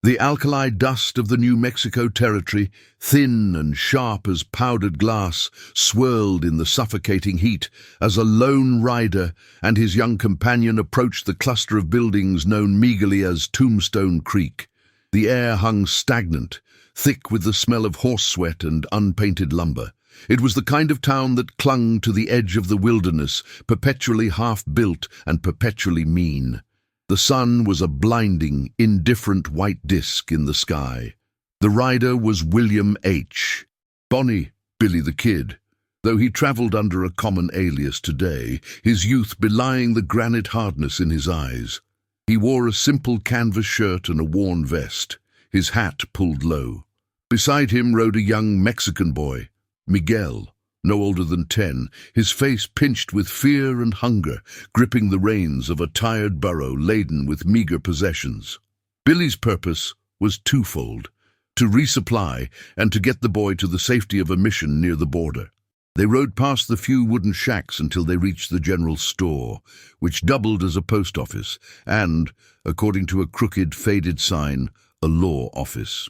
The alkali dust of the New Mexico territory, thin and sharp as powdered glass, swirled in the suffocating heat as a lone rider and his young companion approached the cluster of buildings known meagerly as Tombstone Creek. The air hung stagnant, thick with the smell of horse sweat and unpainted lumber. It was the kind of town that clung to the edge of the wilderness, perpetually half-built and perpetually mean. The sun was a blinding, indifferent white disk in the sky. The rider was William H. Bonnie, Billy the Kid, though he travelled under a common alias today, his youth belying the granite hardness in his eyes. He wore a simple canvas shirt and a worn vest, his hat pulled low. Beside him rode a young Mexican boy, Miguel, no older than 10, his face pinched with fear and hunger, gripping the reins of a tired burro laden with meager possessions. Billy's purpose was twofold: to resupply and to get the boy to the safety of a mission near the border. They rode past the few wooden shacks until they reached the general store, which doubled as a post office and, according to a crooked, faded sign, a law office.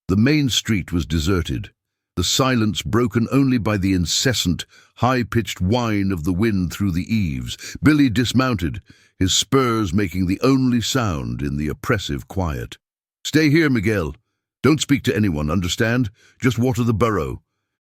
The main street was deserted, the silence broken only by the incessant, high-pitched whine of the wind through the eaves. Billy dismounted, his spurs making the only sound in the oppressive quiet. "Stay here, Miguel. Don't speak to anyone, understand? Just water the burro."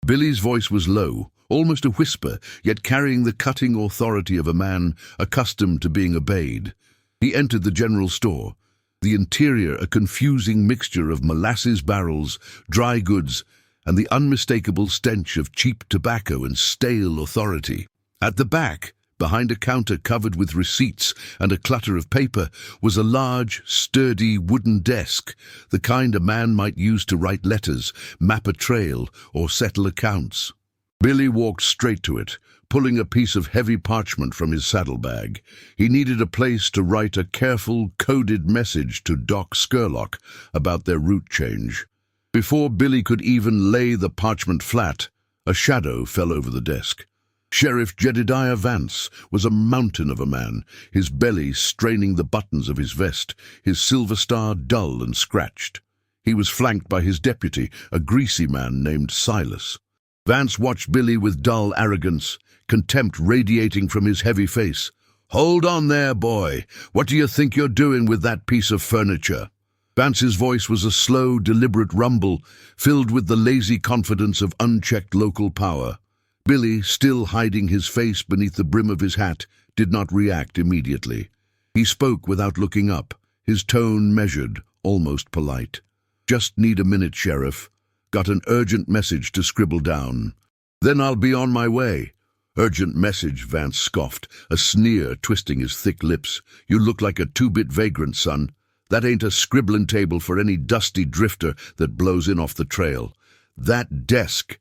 Billy's voice was low, almost a whisper, yet carrying the cutting authority of a man accustomed to being obeyed. He entered the general store, the interior a confusing mixture of molasses barrels, dry goods, and the unmistakable stench of cheap tobacco and stale authority. At the back, behind a counter covered with receipts and a clutter of paper, was a large, sturdy wooden desk, the kind a man might use to write letters, map a trail, or settle accounts. Billy walked straight to it, pulling a piece of heavy parchment from his saddlebag. He needed a place to write a careful, coded message to Doc Scurlock about their route change. Before Billy could even lay the parchment flat, a shadow fell over the desk. Sheriff Jedediah Vance was a mountain of a man, his belly straining the buttons of his vest, his silver star dull and scratched. He was flanked by his deputy, a greasy man named Silas. Vance watched Billy with dull arrogance, contempt radiating from his heavy face. "Hold on there, boy. What do you think you're doing with that piece of furniture?" Vance's voice was a slow, deliberate rumble, filled with the lazy confidence of unchecked local power. Billy, still hiding his face beneath the brim of his hat, did not react immediately. He spoke without looking up, his tone measured, almost polite. "Just need a minute, Sheriff. Got an urgent message to scribble down." "Then I'll be on my way." "Urgent message," Vance scoffed, a sneer twisting his thick lips. "You look like a two-bit vagrant, son. That ain't a scribbling table for any dusty drifter that blows in off the trail. That desk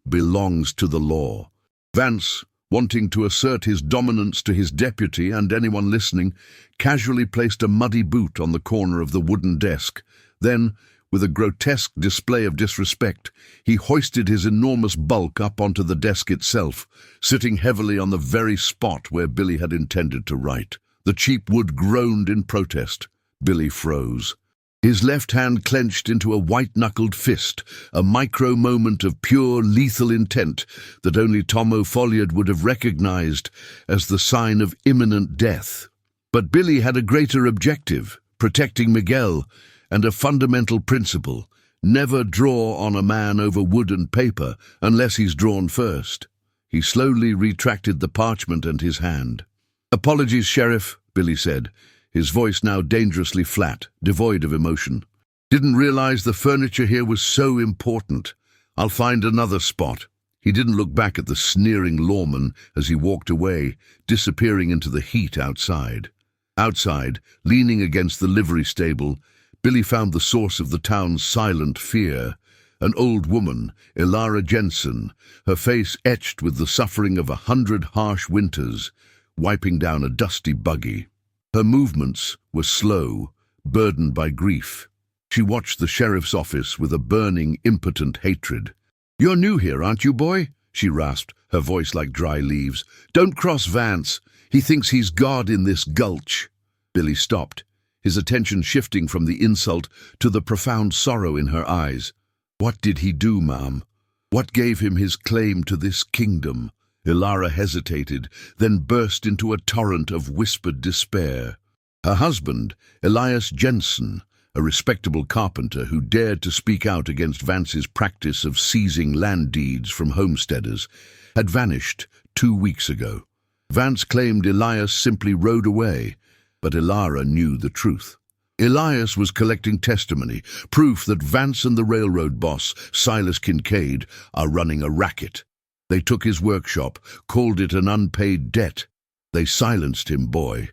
belongs to the law." Vance, wanting to assert his dominance to his deputy and anyone listening, casually placed a muddy boot on the corner of the wooden desk. Then, with a grotesque display of disrespect, he hoisted his enormous bulk up onto the desk itself, sitting heavily on the very spot where Billy had intended to write. The cheap wood groaned in protest. Billy froze. His left hand clenched into a white-knuckled fist, a micro-moment of pure lethal intent that only Tom O'Folliard would have recognized as the sign of imminent death. But Billy had a greater objective, protecting Miguel, and a fundamental principle: never draw on a man over wood and paper unless he's drawn first. He slowly retracted the parchment and his hand. "Apologies, Sheriff," Billy said, his voice now dangerously flat, devoid of emotion. "Didn't realize the furniture here was so important. I'll find another spot." He didn't look back at the sneering lawman as he walked away, disappearing into the heat outside. Outside, leaning against the livery stable, Billy found the source of the town's silent fear. An old woman, Ilara Jensen, her face etched with the suffering of 100 harsh winters, wiping down a dusty buggy. Her movements were slow, burdened by grief. She watched the sheriff's office with a burning, impotent hatred. "You're new here, aren't you, boy?" she rasped, her voice like dry leaves. "Don't cross Vance. He thinks he's God in this gulch." Billy stopped, his attention shifting from the insult to the profound sorrow in her eyes. "What did he do, ma'am? What gave him his claim to this kingdom?" Ilara hesitated, then burst into a torrent of whispered despair. Her husband, Elias Jensen, a respectable carpenter who dared to speak out against Vance's practice of seizing land deeds from homesteaders, had vanished 2 weeks ago. Vance claimed Elias simply rode away, but Ilara knew the truth. Elias was collecting testimony, proof that Vance and the railroad boss, Silas Kincaid, are running a racket. They took his workshop, called it an unpaid debt. They silenced him, boy.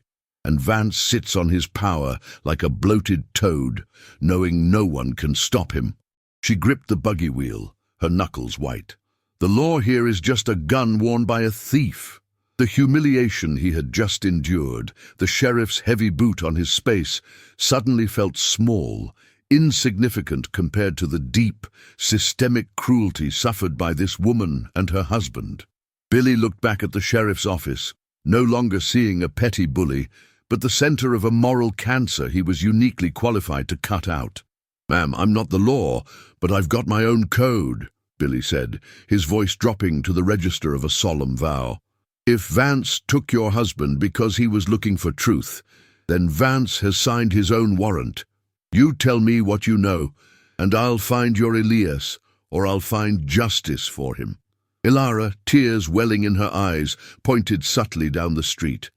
And Vance sits on his power like a bloated toad, knowing no one can stop him. She gripped the buggy wheel, her knuckles white. The law here is just a gun worn by a thief. The humiliation he had just endured, the sheriff's heavy boot on his space, suddenly felt small, insignificant compared to the deep, systemic cruelty suffered by this woman and her husband. Billy looked back at the sheriff's office, no longer seeing a petty bully, but the center of a moral cancer he was uniquely qualified to cut out. "Ma'am, I'm not the law, but I've got my own code," Billy said, his voice dropping to the register of a solemn vow. "If Vance took your husband because he was looking for truth, then Vance has signed his own warrant. You tell me what you know, and I'll find your Elias, or I'll find justice for him." Ilara, tears welling in her eyes, pointed subtly down the street.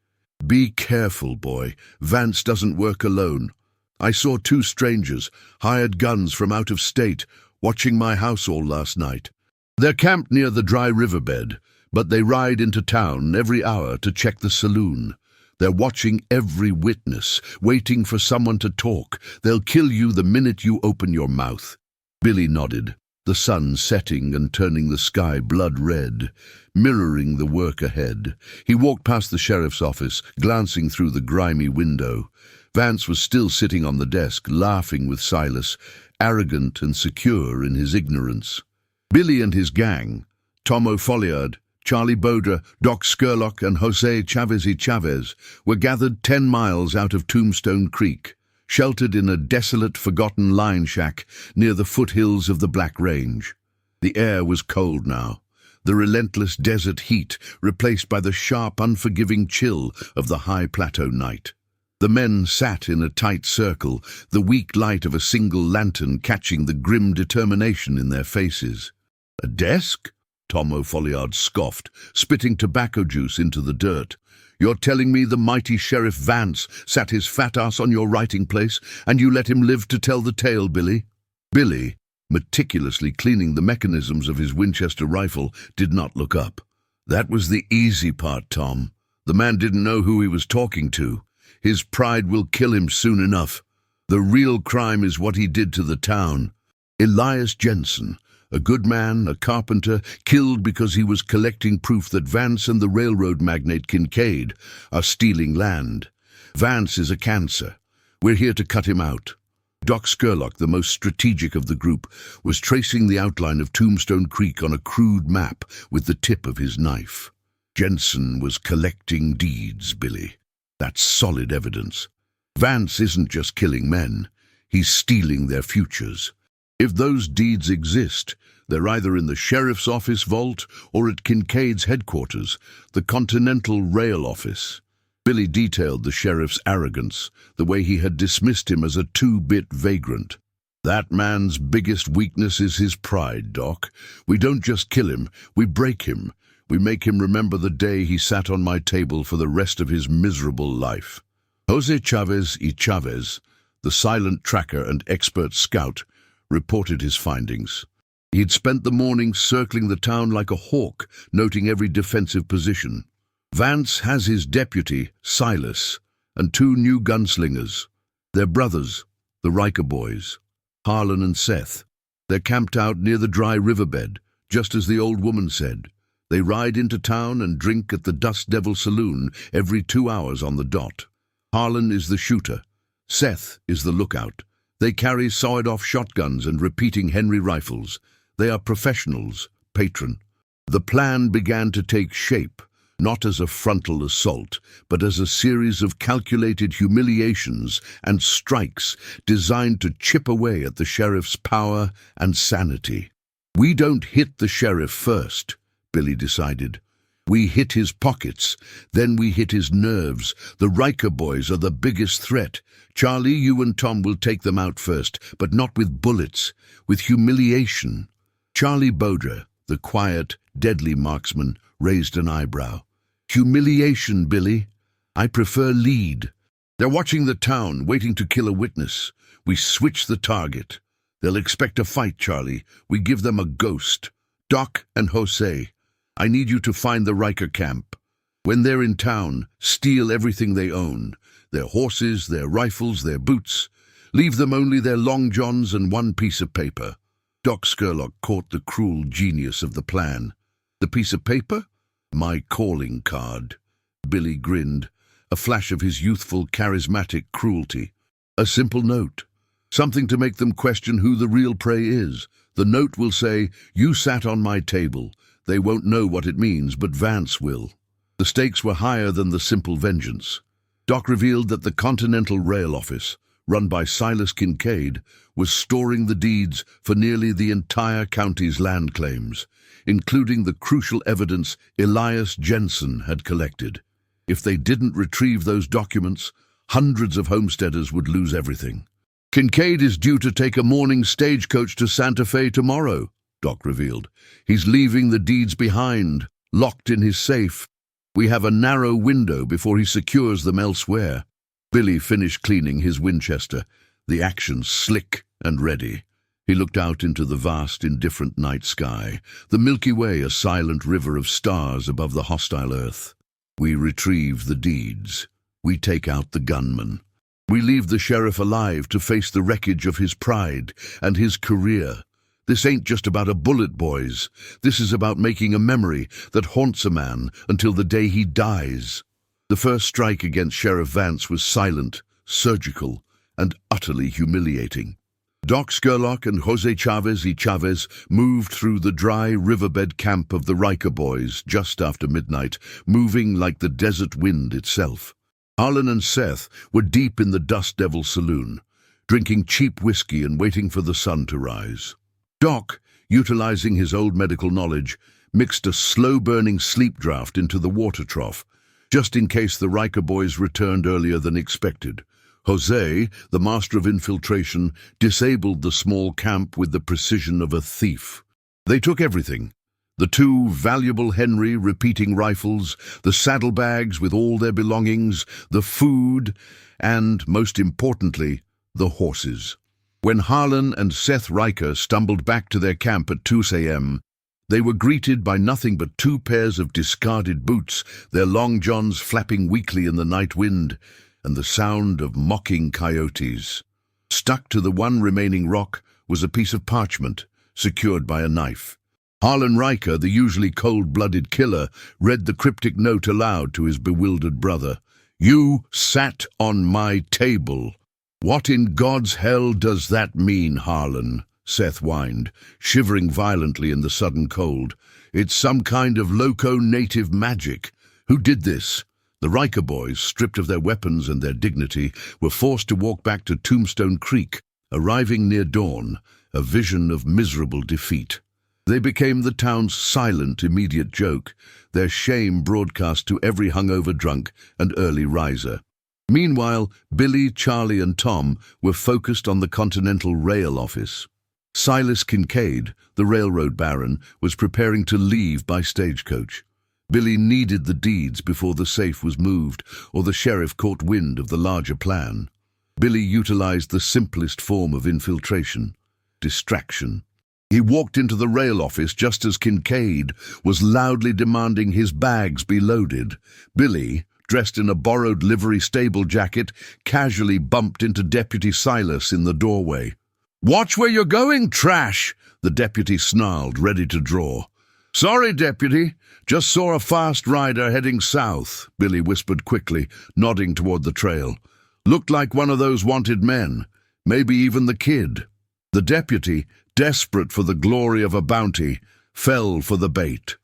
"Be careful, boy. Vance doesn't work alone. I saw 2 strangers, hired guns from out of state, watching my house all last night. They're camped near the dry riverbed, but they ride into town every hour to check the saloon. They're watching every witness, waiting for someone to talk. They'll kill you the minute you open your mouth." Billy nodded, the sun setting and turning the sky blood red, mirroring the work ahead. He walked past the sheriff's office, glancing through the grimy window. Vance was still sitting on the desk, laughing with Silas, arrogant and secure in his ignorance. Billy and his gang, Tom O'Folliard, Charlie Boder, Doc Scurlock and Jose Chavez, were gathered 10 miles out of Tombstone Creek, sheltered in a desolate, forgotten line shack near the foothills of the Black Range. The air was cold now, the relentless desert heat replaced by the sharp, unforgiving chill of the high plateau night. The men sat in a tight circle, the weak light of a single lantern catching the grim determination in their faces. "A desk?" Tom O'Folliard scoffed, spitting tobacco juice into the dirt. "You're telling me the mighty Sheriff Vance sat his fat ass on your writing place, and you let him live to tell the tale, Billy?" Billy, meticulously cleaning the mechanisms of his Winchester rifle, did not look up. "That was the easy part, Tom. The man didn't know who he was talking to. His pride will kill him soon enough. The real crime is what he did to the town. Elias Jensen, a good man, a carpenter, killed because he was collecting proof that Vance and the railroad magnate Kincaid are stealing land. Vance is a cancer. We're here to cut him out." Doc Scurlock, the most strategic of the group, was tracing the outline of Tombstone Creek on a crude map with the tip of his knife. "Jensen was collecting deeds, Billy. That's solid evidence. Vance isn't just killing men, he's stealing their futures. If those deeds exist, they're either in the sheriff's office vault or at Kincaid's headquarters, the Continental Rail Office." Billy detailed the sheriff's arrogance, the way he had dismissed him as a 2-bit vagrant. "That man's biggest weakness is his pride, Doc. We don't just kill him, we break him. We make him remember the day he sat on my table for the rest of his miserable life." Jose Chavez, the silent tracker and expert scout, reported his findings. He'd spent the morning circling the town like a hawk, noting every defensive position. Vance has his deputy, Silas, and 2 new gunslingers. They're brothers, the Riker boys, Harlan and Seth. They're camped out near the dry riverbed, just as the old woman said. They ride into town and drink at the Dust Devil Saloon every 2 hours on the dot. Harlan is the shooter. Seth is the lookout. They carry sawed-off shotguns and repeating Henry rifles. They are professionals, patron. The plan began to take shape, not as a frontal assault, but as a series of calculated humiliations and strikes designed to chip away at the sheriff's power and sanity. "We don't hit the sheriff first," Billy decided. "We hit his pockets, then we hit his nerves. The Riker boys are the biggest threat. Charlie, you and Tom will take them out first, but not with bullets, with humiliation." Charlie Boder, the quiet, deadly marksman, raised an eyebrow. "Humiliation, Billy. I prefer lead. They're watching the town, waiting to kill a witness. We switch the target. They'll expect a fight, Charlie. We give them a ghost. Doc and Jose, I need you to find the Riker camp. When they're in town, steal everything they own. Their horses, their rifles, their boots. Leave them only their long johns and one piece of paper." Doc Scurlock caught the cruel genius of the plan. "The piece of paper? My calling card." Billy grinned, a flash of his youthful, charismatic cruelty. "A simple note. Something to make them question who the real prey is. The note will say, 'You sat on my table.' They won't know what it means, but Vance will." The stakes were higher than the simple vengeance. Doc revealed that the Continental Rail Office, run by Silas Kincaid, was storing the deeds for nearly the entire county's land claims, including the crucial evidence Elias Jensen had collected. If they didn't retrieve those documents, hundreds of homesteaders would lose everything. "Kincaid is due to take a morning stagecoach to Santa Fe tomorrow," Doc revealed. "He's leaving the deeds behind, locked in his safe. We have a narrow window before he secures them elsewhere." Billy finished cleaning his Winchester, the action slick and ready. He looked out into the vast, indifferent night sky, the Milky Way a silent river of stars above the hostile earth. "We retrieve the deeds. We take out the gunman. We leave the sheriff alive to face the wreckage of his pride and his career. This ain't just about a bullet, boys. This is about making a memory that haunts a man until the day he dies." The first strike against Sheriff Vance was silent, surgical, and utterly humiliating. Doc Scurlock and Jose Chavez moved through the dry riverbed camp of the Riker boys just after midnight, moving like the desert wind itself. Harlan and Seth were deep in the Dust Devil saloon, drinking cheap whiskey and waiting for the sun to rise. Doc, utilizing his old medical knowledge, mixed a slow-burning sleep draught into the water trough, just in case the Riker boys returned earlier than expected. Jose, the master of infiltration, disabled the small camp with the precision of a thief. They took everything: the two valuable Henry repeating rifles, the saddlebags with all their belongings, the food, and, most importantly, the horses. When Harlan and Seth Riker stumbled back to their camp at 2 a.m., they were greeted by nothing but 2 pairs of discarded boots, their long johns flapping weakly in the night wind, and the sound of mocking coyotes. Stuck to the one remaining rock was a piece of parchment, secured by a knife. Harlan Riker, the usually cold-blooded killer, read the cryptic note aloud to his bewildered brother. "You sat on my table." "What in God's hell does that mean, Harlan?" Seth whined, shivering violently in the sudden cold. "It's some kind of loco-native magic. Who did this?" The Riker boys, stripped of their weapons and their dignity, were forced to walk back to Tombstone Creek, arriving near dawn, a vision of miserable defeat. They became the town's silent, immediate joke, their shame broadcast to every hungover drunk and early riser. Meanwhile, Billy, Charlie, and Tom were focused on the Continental Rail Office. Silas Kincaid, the railroad baron, was preparing to leave by stagecoach. Billy needed the deeds before the safe was moved, or the sheriff caught wind of the larger plan. Billy utilized the simplest form of infiltration: distraction. He walked into the rail office just as Kincaid was loudly demanding his bags be loaded. Billy, dressed in a borrowed livery stable jacket, casually bumped into Deputy Silas in the doorway. "Watch where you're going, trash!" the deputy snarled, ready to draw. "Sorry, deputy. Just saw a fast rider heading south," Billy whispered quickly, nodding toward the trail. "Looked like one of those wanted men. Maybe even the kid." The deputy, desperate for the glory of a bounty, fell for the bait.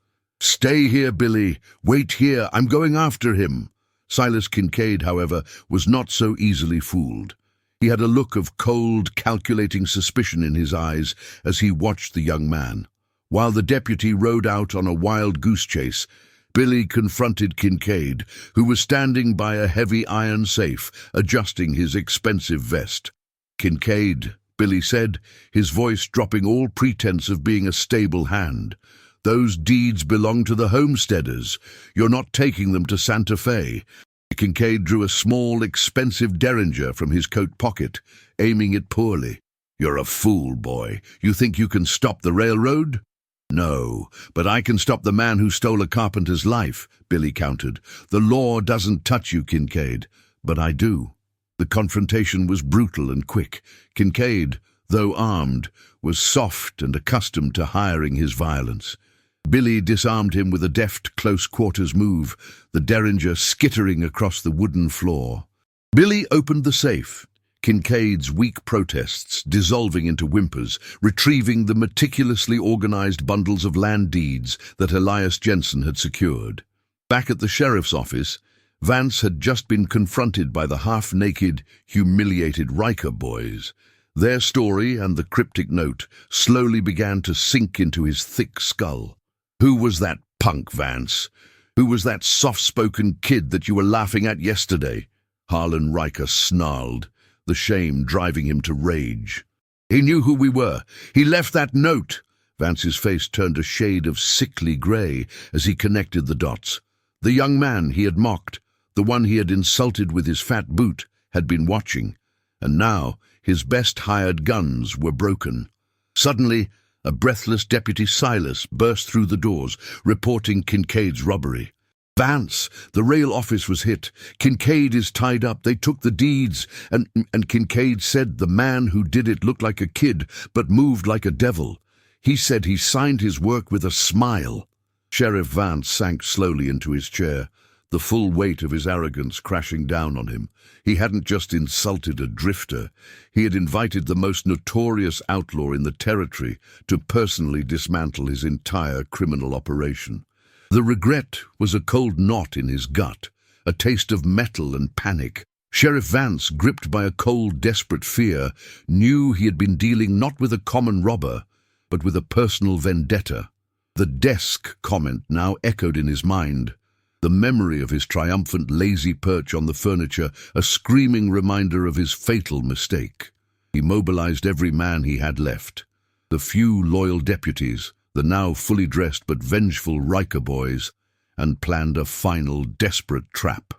"Stay here, Billy. Wait here. I'm going after him." Silas Kincaid, however, was not so easily fooled. He had a look of cold, calculating suspicion in his eyes as he watched the young man. While the deputy rode out on a wild goose chase, Billy confronted Kincaid, who was standing by a heavy iron safe, adjusting his expensive vest. "Kincaid," Billy said, his voice dropping all pretense of being a stable hand, "those deeds belong to the homesteaders. You're not taking them to Santa Fe." Kincaid drew a small, expensive derringer from his coat pocket, aiming it poorly. "You're a fool, boy. You think you can stop the railroad?" "No, but I can stop the man who stole a carpenter's life," Billy countered. "The law doesn't touch you, Kincaid, but I do." The confrontation was brutal and quick. Kincaid, though armed, was soft and accustomed to hiring his violence. Billy disarmed him with a deft close-quarters move, the derringer skittering across the wooden floor. Billy opened the safe, Kincaid's weak protests dissolving into whimpers, retrieving the meticulously organized bundles of land deeds that Elias Jensen had secured. Back at the sheriff's office, Vance had just been confronted by the half-naked, humiliated Riker boys. Their story and the cryptic note slowly began to sink into his thick skull. "Who was that punk, Vance? Who was that soft-spoken kid that you were laughing at yesterday?" Harlan Riker snarled, the shame driving him to rage. "He knew who we were. He left that note." Vance's face turned a shade of sickly grey as he connected the dots. The young man he had mocked, the one he had insulted with his fat boot, had been watching, and now his best hired guns were broken. Suddenly, a breathless Deputy Silas burst through the doors, reporting Kincaid's robbery. "Vance, the rail office was hit. Kincaid is tied up. They took the deeds, and Kincaid said the man who did it looked like a kid, but moved like a devil. He said he signed his work with a smile." Sheriff Vance sank slowly into his chair, the full weight of his arrogance crashing down on him. He hadn't just insulted a drifter. He had invited the most notorious outlaw in the territory to personally dismantle his entire criminal operation. The regret was a cold knot in his gut, a taste of metal and panic. Sheriff Vance, gripped by a cold, desperate fear, knew he had been dealing not with a common robber, but with a personal vendetta. The desk comment now echoed in his mind, the memory of his triumphant lazy perch on the furniture, a screaming reminder of his fatal mistake. He mobilized every man he had left, the few loyal deputies, the now fully dressed but vengeful Riker boys, and planned a final desperate trap.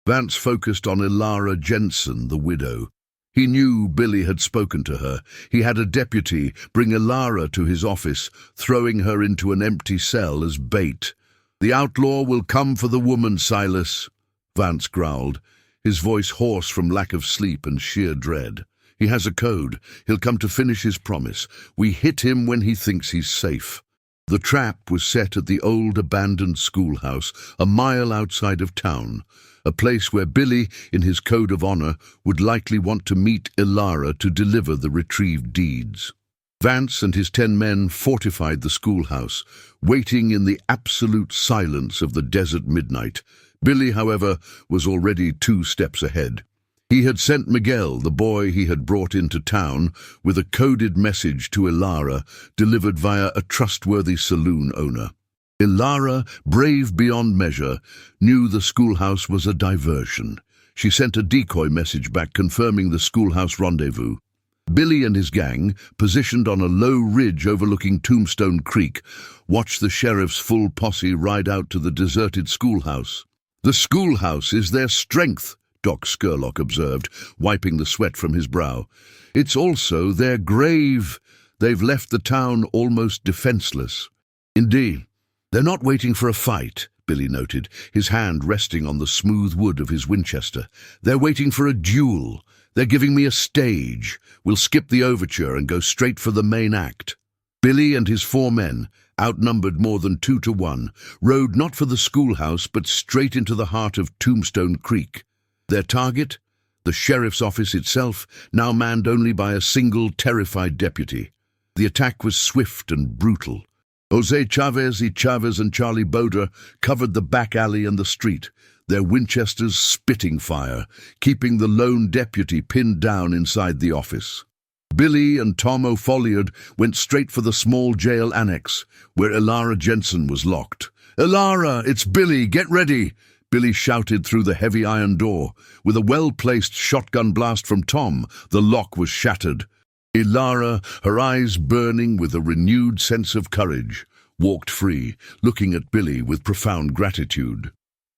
Vance focused on Elara Jensen, the widow. He knew Billy had spoken to her. He had a deputy bring Elara to his office, throwing her into an empty cell as bait. "The outlaw will come for the woman, Silas," Vance growled, his voice hoarse from lack of sleep and sheer dread. "He has a code. He'll come to finish his promise. We hit him when he thinks he's safe." The trap was set at the old abandoned schoolhouse, a mile outside of town, a place where Billy, in his code of honor, would likely want to meet Elara to deliver the retrieved deeds. Vance and his 10 men fortified the schoolhouse, waiting in the absolute silence of the desert midnight. Billy, however, was already 2 steps ahead. He had sent Miguel, the boy he had brought into town, with a coded message to Elara, delivered via a trustworthy saloon owner. Elara, brave beyond measure, knew the schoolhouse was a diversion. She sent a decoy message back confirming the schoolhouse rendezvous. Billy and his gang, positioned on a low ridge overlooking Tombstone Creek, watched the sheriff's full posse ride out to the deserted schoolhouse. "The schoolhouse is their strength," Doc Scurlock observed, wiping the sweat from his brow. "It's also their grave. They've left the town almost defenseless." "Indeed. They're not waiting for a fight," Billy noted, his hand resting on the smooth wood of his Winchester. "They're waiting for a duel. They're giving me a stage. We'll skip the overture and go straight for the main act." Billy and his 4 men, outnumbered more than 2 to 1, rode not for the schoolhouse but straight into the heart of Tombstone Creek. Their target? The sheriff's office itself, now manned only by a single terrified deputy. The attack was swift and brutal. Jose Chavez and Charlie Boder covered the back alley and the street, their Winchesters spitting fire, keeping the lone deputy pinned down inside the office. Billy and Tom O'Folliard went straight for the small jail annex, where Ilara Jensen was locked. "Ilara, it's Billy, get ready!" Billy shouted through the heavy iron door. With a well-placed shotgun blast from Tom, the lock was shattered. Ilara, her eyes burning with a renewed sense of courage, walked free, looking at Billy with profound gratitude.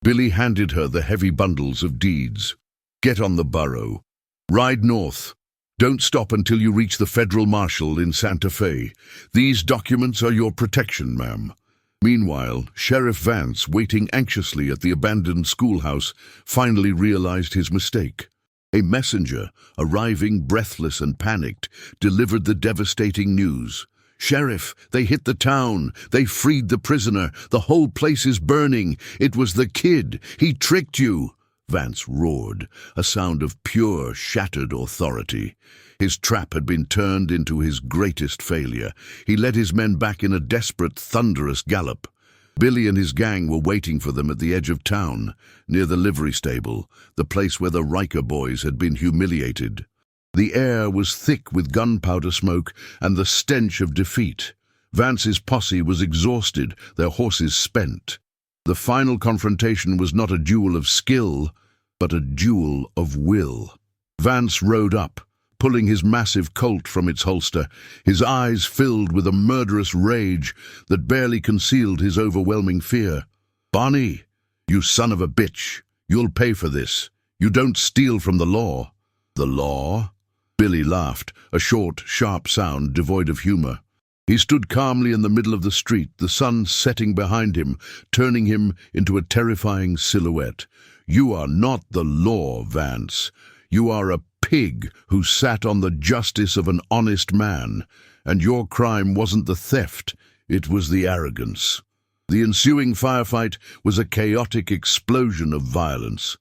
Billy handed her the heavy bundles of deeds. "Get on the burro. Ride north. Don't stop until you reach the federal marshal in Santa Fe. These documents are your protection, ma'am." Meanwhile, Sheriff Vance, waiting anxiously at the abandoned schoolhouse, finally realized his mistake. A messenger, arriving breathless and panicked, delivered the devastating news. "Sheriff, they hit the town. They freed the prisoner. The whole place is burning. It was the kid. He tricked you." Vance roared, a sound of pure, shattered authority. His trap had been turned into his greatest failure. He led his men back in a desperate, thunderous gallop. Billy and his gang were waiting for them at the edge of town, near the livery stable, the place where the Riker boys had been humiliated. The air was thick with gunpowder smoke and the stench of defeat. Vance's posse was exhausted, their horses spent. The final confrontation was not a duel of skill, but a duel of will. Vance rode up, pulling his massive Colt from its holster, his eyes filled with a murderous rage that barely concealed his overwhelming fear. "Bonnie, you son of a bitch, you'll pay for this. You don't steal from the law." "The law?" Billy laughed, a short, sharp sound devoid of humor. He stood calmly in the middle of the street, the sun setting behind him, turning him into a terrifying silhouette. "You are not the law, Vance. You are a pig who sat on the justice of an honest man, and your crime wasn't the theft, it was the arrogance." The ensuing firefight was a chaotic explosion of violence.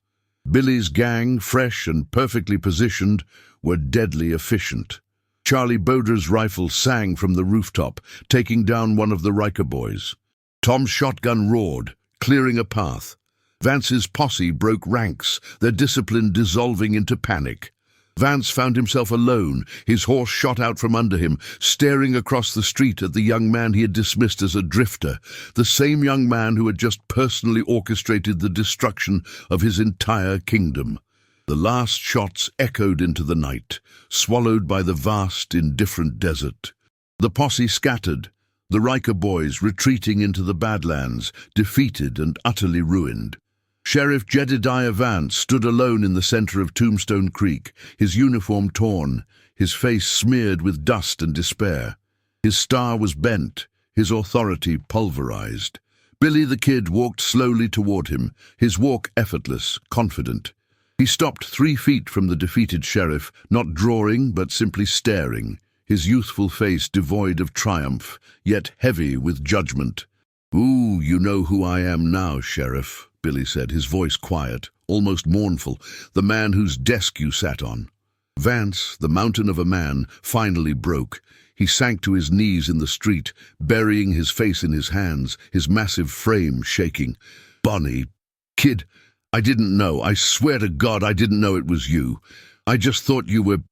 Billy's gang, fresh and perfectly positioned, were deadly efficient. Charlie Boder's rifle sang from the rooftop, taking down one of the Riker boys. Tom's shotgun roared, clearing a path. Vance's posse broke ranks, their discipline dissolving into panic. Vance found himself alone, his horse shot out from under him, staring across the street at the young man he had dismissed as a drifter, the same young man who had just personally orchestrated the destruction of his entire kingdom. The last shots echoed into the night, swallowed by the vast, indifferent desert. The posse scattered, the Riker boys retreating into the Badlands, defeated and utterly ruined. Sheriff Jedediah Vance stood alone in the center of Tombstone Creek, his uniform torn, his face smeared with dust and despair. His star was bent, his authority pulverized. Billy the Kid walked slowly toward him, his walk effortless, confident. He stopped 3 feet from the defeated sheriff, not drawing but simply staring, his youthful face devoid of triumph, yet heavy with judgment. "Ooh, you know who I am now, Sheriff," Billy said, his voice quiet, almost mournful, "the man whose desk you sat on." Vance, the mountain of a man, finally broke. He sank to his knees in the street, burying his face in his hands, his massive frame shaking. "Bonnie, kid, I didn't know. I swear to God I didn't know it was you. I just thought you were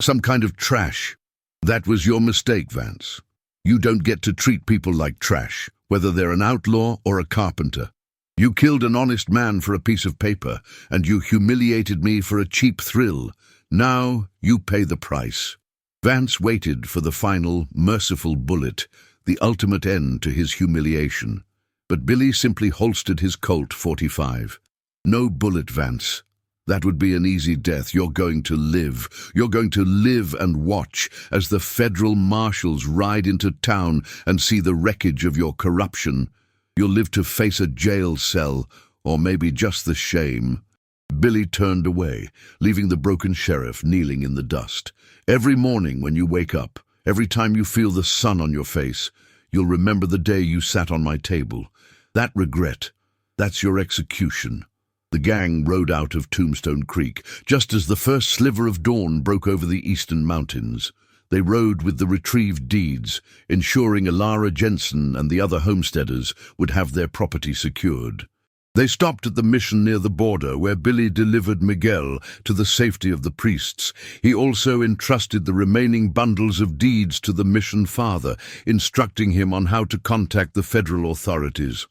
some kind of trash." "That was your mistake, Vance. You don't get to treat people like trash, whether they're an outlaw or a carpenter. You killed an honest man for a piece of paper, and you humiliated me for a cheap thrill. Now you pay the price." Vance waited for the final, merciful bullet, the ultimate end to his humiliation. But Billy simply holstered his Colt .45. "No bullet, Vance. That would be an easy death. You're going to live. You're going to live and watch as the federal marshals ride into town and see the wreckage of your corruption. You'll live to face a jail cell, or maybe just the shame." Billy turned away, leaving the broken sheriff kneeling in the dust. "Every morning when you wake up, every time you feel the sun on your face, you'll remember the day you sat on my table. That regret, that's your execution." The gang rode out of Tombstone Creek, just as the first sliver of dawn broke over the eastern mountains. They rode with the retrieved deeds, ensuring Ilara Jensen and the other homesteaders would have their property secured. They stopped at the mission near the border, where Billy delivered Miguel to the safety of the priests. He also entrusted the remaining bundles of deeds to the mission father, instructing him on how to contact the federal authorities.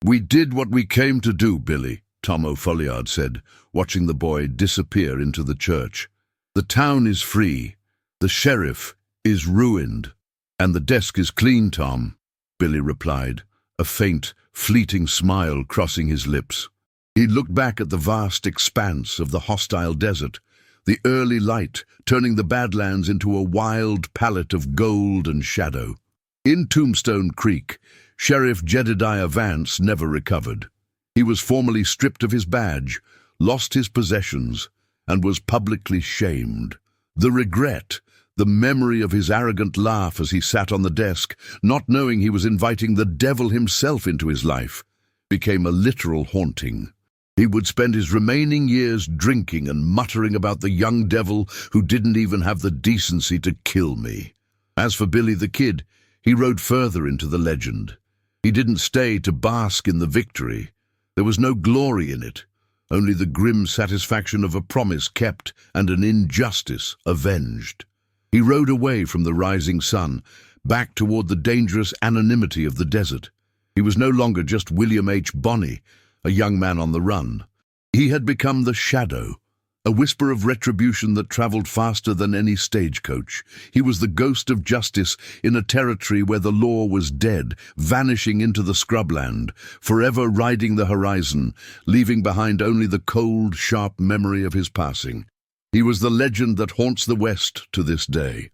"We did what we came to do, Billy," Tom O'Folliard said, watching the boy disappear into the church. "The town is free, the sheriff is ruined, and the desk is clean, Tom," Billy replied, a faint, fleeting smile crossing his lips. He looked back at the vast expanse of the hostile desert, the early light turning the Badlands into a wild palette of gold and shadow. In Tombstone Creek, Sheriff Jedediah Vance never recovered. He was formally stripped of his badge, lost his possessions, and was publicly shamed. The regret, the memory of his arrogant laugh as he sat on the desk, not knowing he was inviting the devil himself into his life, became a literal haunting. He would spend his remaining years drinking and muttering about the young devil who didn't even have the decency to kill me. As for Billy the Kid, he rode further into the legend. He didn't stay to bask in the victory. There was no glory in it, only the grim satisfaction of a promise kept and an injustice avenged. He rode away from the rising sun, back toward the dangerous anonymity of the desert. He was no longer just William H. Bonney, a young man on the run. He had become the Shadow, a whisper of retribution that traveled faster than any stagecoach. He was the ghost of justice in a territory where the law was dead, vanishing into the scrubland, forever riding the horizon, leaving behind only the cold, sharp memory of his passing. He was the legend that haunts the West to this day.